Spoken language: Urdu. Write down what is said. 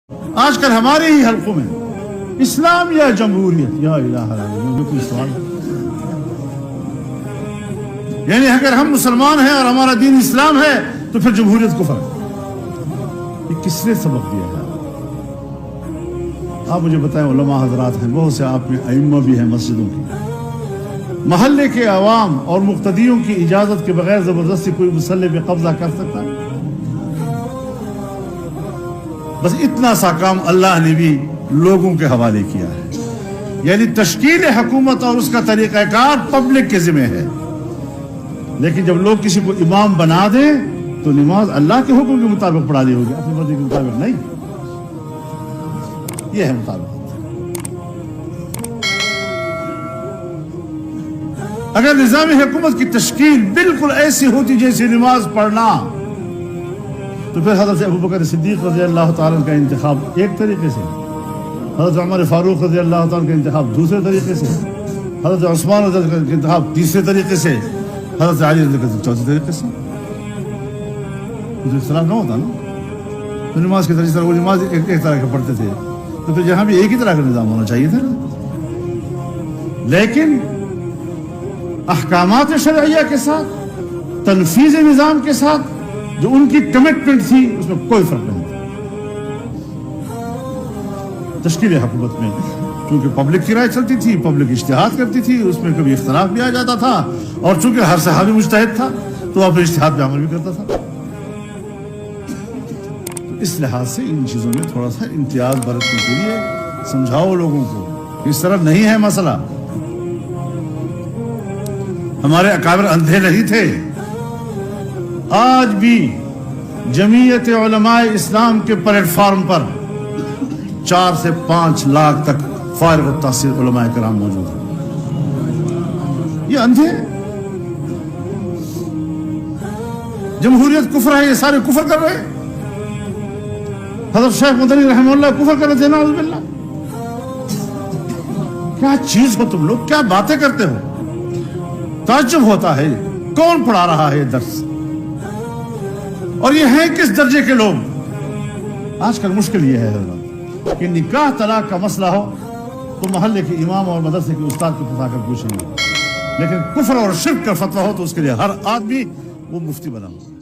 آج کل ہمارے ہی حلقوں میں اسلام یا جمہوریت، یا الہ العالمین، کوئی سوال؟ یعنی اگر ہم مسلمان ہیں اور ہمارا دین اسلام ہے تو پھر جمہوریت کفر ہے؟ یہ کس نے سبق دیا ہے؟ آپ مجھے بتائیں، علماء حضرات ہیں بہت سے، آپ میں ائمہ بھی ہیں مسجدوں کی، محلے کے عوام اور مقتدیوں کی اجازت کے بغیر زبردستی کوئی مصلی پہ قبضہ کر سکتا ہے؟ بس اتنا سا کام اللہ نے بھی لوگوں کے حوالے کیا ہے، یعنی تشکیل حکومت اور اس کا طریقہ کار پبلک کے ذمہ ہے، لیکن جب لوگ کسی کو امام بنا دیں تو نماز اللہ کے حکم کے مطابق پڑھا دی ہوگی، اپنی مرضی کے مطابق نہیں۔ یہ ہے مطابقت۔ اگر نظام حکومت کی تشکیل بالکل ایسی ہوتی جیسے نماز پڑھنا، تو پھر حضرت ابوبکر صدیق رضی اللہ تعالیٰ کا انتخاب ایک طریقے سے، حضرت عمر فاروق رضی اللہ تعالیٰ کا انتخاب دوسرے طریقے سے، حضرت عثمان رضی اللہ کا انتخاب تیسرے طریقے سے، حضرت علی رضی اللہ کا چوتھے طریقے سے۔ اختلاف نہ ہوتا نا، تو نماز کی طرح وہ نماز ایک طرح کے پڑھتے تھے، تو پھر یہاں بھی ایک ہی طرح کا نظام ہونا چاہیے تھا نا۔ لیکن احکامات شرعیہ کے ساتھ، تنفیذ نظام کے ساتھ جو ان کی کمٹمنٹ تھی، اس میں کوئی فرق نہیں تھا۔ تشکیل حکومت میں چونکہ پبلک کی رائے چلتی تھی، پبلک اجتہاد کرتی تھی، اس میں کبھی اختلاف بھی آ جاتا تھا، اور چونکہ ہر صحابی مجتہد تھا تو اپنے اجتہاد پہ عمل بھی کرتا تھا۔ تو اس لحاظ سے ان چیزوں میں تھوڑا سا امتیاز برتنے کے لیے سمجھاؤ لوگوں کو، اس طرح نہیں ہے مسئلہ۔ ہمارے اکابر اندھے نہیں تھے، آج بھی جمعیت علماء اسلام کے پلیٹ فارم پر 4 سے 5 لاکھ تک فارغ التحصیل علماء کرام موجود ہیں۔ یہ اندھے، جمہوریت کفر ہے، یہ سارے کفر کر رہے ہیں۔ حضرت شیخ مدنی رحمہ اللہ کفر کر رہے تھے، نعوذ باللہ۔ کیا چیز ہو تم لوگ، کیا باتیں کرتے ہو؟ تعجب ہوتا ہے، کون پڑھا رہا ہے درس، اور یہ ہیں کس درجے کے لوگ؟ آج کل مشکل یہ ہے حضرت کہ نکاح طلاق کا مسئلہ ہو تو محلے کے امام اور مدرسے کے استاد کو پتا کر پوچھیں گے، لیکن کفر اور شرک کا فتویٰ ہو تو اس کے لیے ہر آدمی وہ مفتی بنا ہو۔